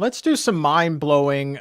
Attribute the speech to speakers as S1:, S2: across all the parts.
S1: Let's do some mind-blowing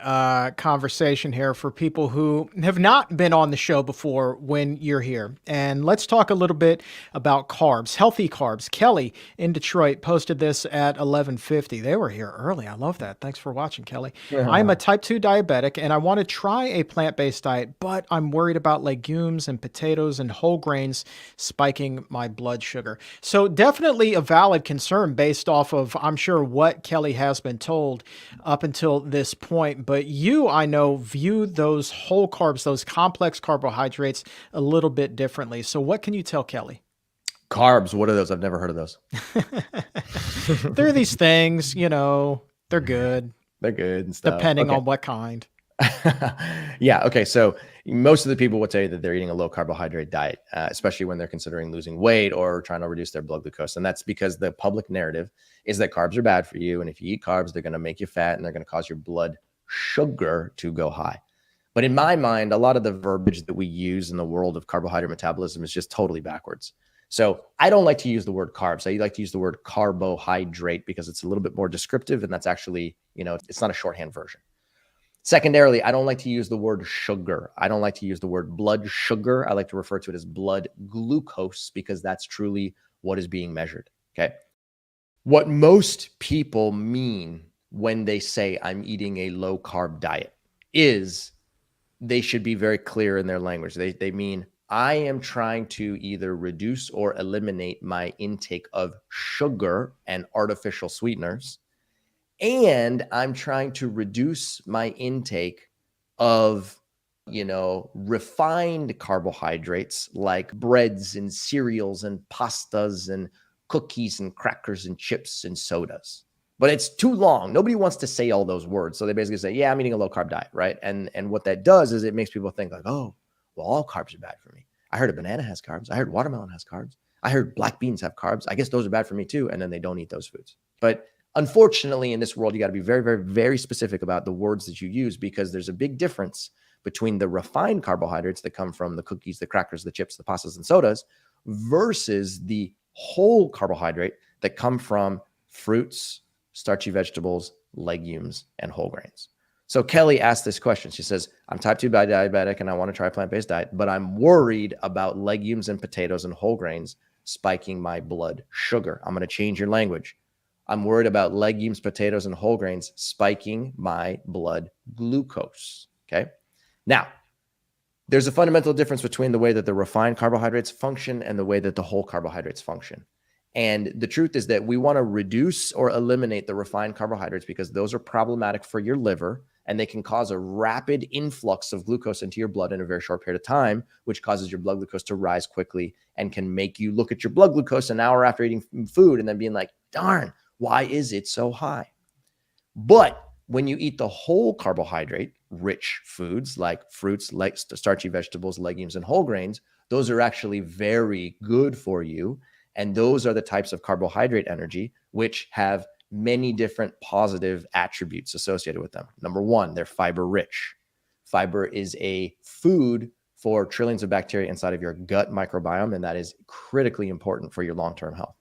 S1: conversation here for people who have not been on the show before when you're here. And let's talk a little bit about carbs, healthy carbs. Kelly in Detroit posted this at 11:50. They were here early. I love that. Thanks for watching, Kelly. I am a type 2 diabetic and I want to try a plant-based diet, but I'm worried about legumes and potatoes and whole grains spiking my blood sugar. So definitely a valid concern based off of, I'm sure, what Kelly has been told up until this point. But you, I know, view those whole carbs, those complex carbohydrates a little bit differently. So what can you tell Kelly?
S2: Carbs, what are those? I've never heard of those.
S1: They're these things, they're good.
S2: They're good and stuff.
S1: Depending on what kind.
S2: Yeah. Okay. So most of the people would tell you that they're eating a low carbohydrate diet, especially when they're considering losing weight or trying to reduce their blood glucose. And that's because the public narrative is that carbs are bad for you. And if you eat carbs, they're going to make you fat and they're going to cause your blood sugar to go high. But in my mind, a lot of the verbiage that we use in the world of carbohydrate metabolism is just totally backwards. So I don't like to use the word carbs. I like to use the word carbohydrate because it's a little bit more descriptive. And that's actually, it's not a shorthand version. Secondarily, I don't like to use the word sugar. I don't like to use the word blood sugar. I like to refer to it as blood glucose because that's truly what is being measured. Okay. What most people mean when they say I'm eating a low carb diet is they should be very clear in their language. They mean I am trying to either reduce or eliminate my intake of sugar and artificial sweeteners. And I'm trying to reduce my intake of, refined carbohydrates like breads and cereals and pastas and cookies and crackers and chips and sodas. But it's too long. Nobody wants to say all those words. So they basically say, yeah, I'm eating a low carb diet, right? And what that does is it makes people think like, oh, well, all carbs are bad for me. I heard a banana has carbs. I heard watermelon has carbs. I heard black beans have carbs. I guess those are bad for me too. And then they don't eat those foods. But unfortunately, in this world, you got to be very, very, very specific about the words that you use because there's a big difference between the refined carbohydrates that come from the cookies, the crackers, the chips, the pastas, and sodas versus the whole carbohydrate that come from fruits, starchy vegetables, legumes, and whole grains. So Kelly asked this question. She says, I'm type 2 diabetic and I want to try a plant-based diet, but I'm worried about legumes and potatoes and whole grains spiking my blood sugar. I'm going to change your language. I'm worried about legumes, potatoes, and whole grains spiking my blood glucose. Okay. Now, there's a fundamental difference between the way that the refined carbohydrates function and the way that the whole carbohydrates function. And the truth is that we want to reduce or eliminate the refined carbohydrates because those are problematic for your liver and they can cause a rapid influx of glucose into your blood in a very short period of time, which causes your blood glucose to rise quickly and can make you look at your blood glucose an hour after eating food and then being like, darn, why is it so high? But when you eat the whole carbohydrate rich foods like fruits, like starchy vegetables, legumes, and whole grains, those are actually very good for you. And those are the types of carbohydrate energy which have many different positive attributes associated with them. Number one, they're fiber rich. Fiber is a food for trillions of bacteria inside of your gut microbiome, and that is critically important for your long-term health.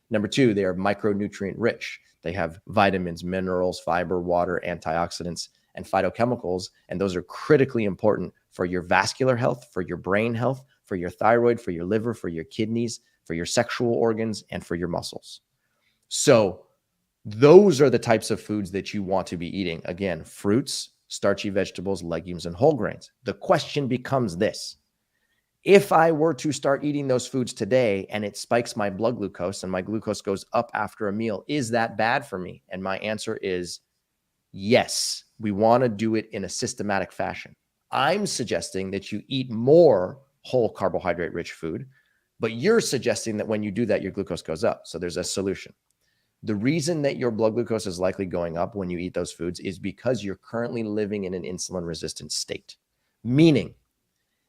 S2: Number two, they are micronutrient rich. They have vitamins, minerals, fiber, water, antioxidants, and phytochemicals. And those are critically important for your vascular health, for your brain health, for your thyroid, for your liver, for your kidneys, for your sexual organs, and for your muscles. So those are the types of foods that you want to be eating. Again, fruits, starchy vegetables, legumes, and whole grains. The question becomes this. If I were to start eating those foods today and it spikes my blood glucose and my glucose goes up after a meal, is that bad for me? And my answer is yes. We want to do it in a systematic fashion. I'm suggesting that you eat more whole carbohydrate rich food, but you're suggesting that when you do that, your glucose goes up. So there's a solution. The reason that your blood glucose is likely going up when you eat those foods is because you're currently living in an insulin resistant state, meaning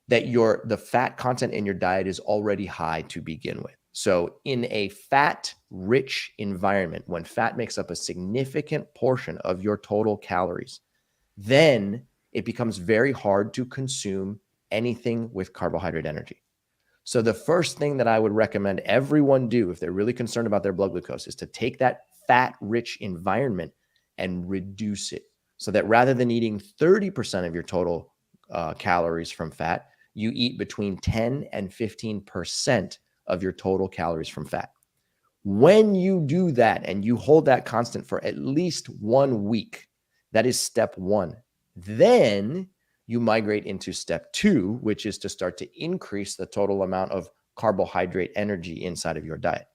S2: that the fat content in your diet is already high to begin with. So in a fat-rich environment, when fat makes up a significant portion of your total calories, then it becomes very hard to consume anything with carbohydrate energy. So the first thing that I would recommend everyone do if they're really concerned about their blood glucose is to take that fat-rich environment and reduce it so that rather than eating 30% of your total calories from fat, you eat between 10 and 15% of your total calories from fat. When you do that and you hold that constant for at least 1 week, that is step one. Then you migrate into step two, which is to start to increase the total amount of carbohydrate energy inside of your diet.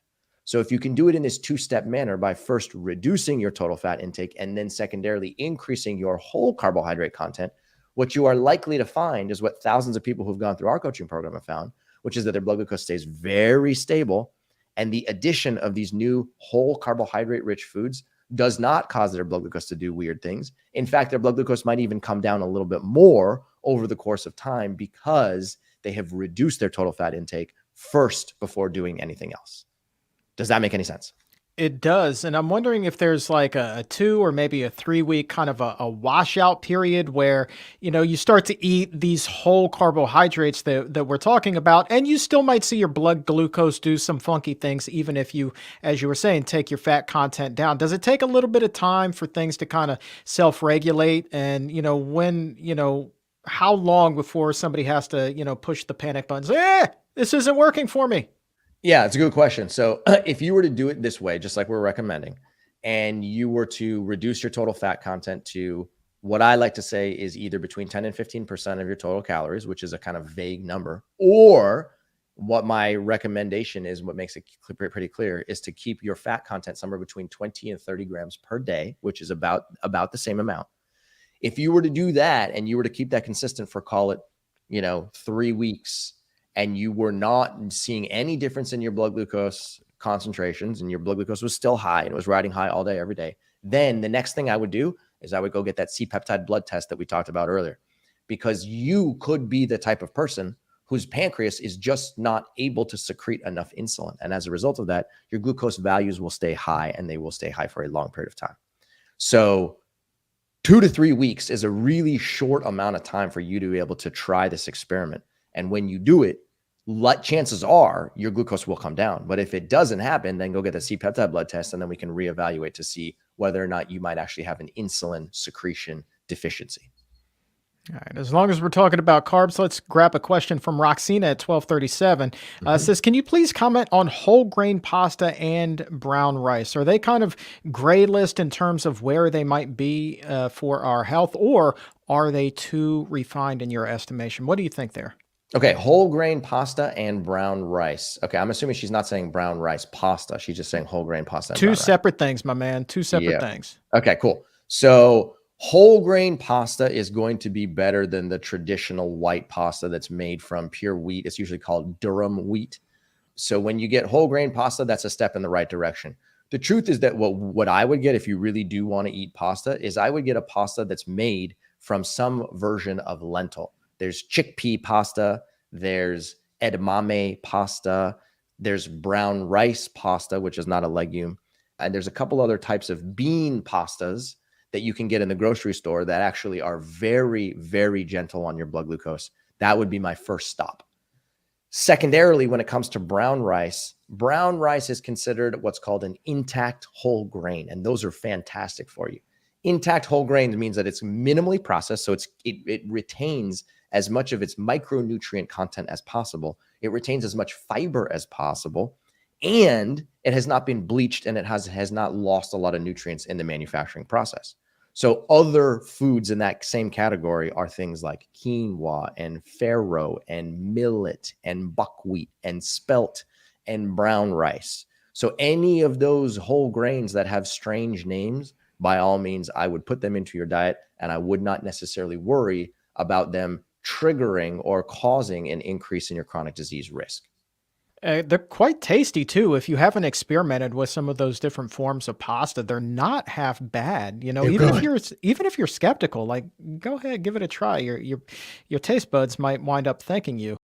S2: So if you can do it in this two-step manner by first reducing your total fat intake and then secondarily increasing your whole carbohydrate content, what you are likely to find is what thousands of people who've gone through our coaching program have found, which is that their blood glucose stays very stable. And the addition of these new whole carbohydrate-rich foods does not cause their blood glucose to do weird things. In fact, their blood glucose might even come down a little bit more over the course of time because they have reduced their total fat intake first before doing anything else. Does that make any sense?
S1: It does. And I'm wondering if there's like a 2 or maybe a 3 week kind of a washout period where, you start to eat these whole carbohydrates that we're talking about, and you still might see your blood glucose do some funky things, even if you, as you were saying, take your fat content down. Does it take a little bit of time for things to kind of self-regulate? And, how long before somebody has to, push the panic button, say, this isn't working for me?
S2: Yeah, it's a good question. So if you were to do it this way, just like we're recommending, and you were to reduce your total fat content to what I like to say is either between 10 and 15% of your total calories, which is a kind of vague number, or what my recommendation is, what makes it pretty clear, is to keep your fat content somewhere between 20 and 30 grams per day, which is about the same amount. If you were to do that and you were to keep that consistent for, call it, 3 weeks, and you were not seeing any difference in your blood glucose concentrations and your blood glucose was still high and it was riding high all day, every day, then the next thing I would do is I would go get that C-peptide blood test that we talked about earlier, because you could be the type of person whose pancreas is just not able to secrete enough insulin. And as a result of that, your glucose values will stay high, and they will stay high for a long period of time. So 2 to 3 weeks is a really short amount of time for you to be able to try this experiment. And when you do it, chances are your glucose will come down. But if it doesn't happen, then go get the C-peptide blood test, and then we can reevaluate to see whether or not you might actually have an insulin secretion deficiency.
S1: All right. As long as we're talking about carbs, let's grab a question from Roxina at 1237. Says, can you please comment on whole grain pasta and brown rice? Are they kind of gray list in terms of where they might be for our health, or are they too refined in your estimation? What do you think there?
S2: Okay, whole grain pasta and brown rice. Okay, I'm assuming she's not saying brown rice pasta. She's just saying whole grain pasta. And
S1: Two separate things, my man. Two separate things.
S2: Okay, cool. So whole grain pasta is going to be better than the traditional white pasta that's made from pure wheat. It's usually called durum wheat. So when you get whole grain pasta, that's a step in the right direction. The truth is that what I would get if you really do want to eat pasta is I would get a pasta that's made from some version of lentil. There's chickpea pasta, there's edamame pasta, there's brown rice pasta, which is not a legume, and there's a couple other types of bean pastas that you can get in the grocery store that actually are very, very gentle on your blood glucose. That would be my first stop. Secondarily, when it comes to brown rice is considered what's called an intact whole grain, and those are fantastic for you. Intact whole grains means that it's minimally processed, so it retains as much of its micronutrient content as possible. It retains as much fiber as possible, and it has not been bleached, and it has not lost a lot of nutrients in the manufacturing process. So other foods in that same category are things like quinoa and farro and millet and buckwheat and spelt and brown rice. So any of those whole grains that have strange names, by all means, I would put them into your diet, and I would not necessarily worry about them triggering or causing an increase in your chronic disease risk.
S1: They're quite tasty too. If you haven't experimented with some of those different forms of pasta, they're not half bad. Even if you're skeptical, like, go ahead, give it a try. Your taste buds might wind up thanking you.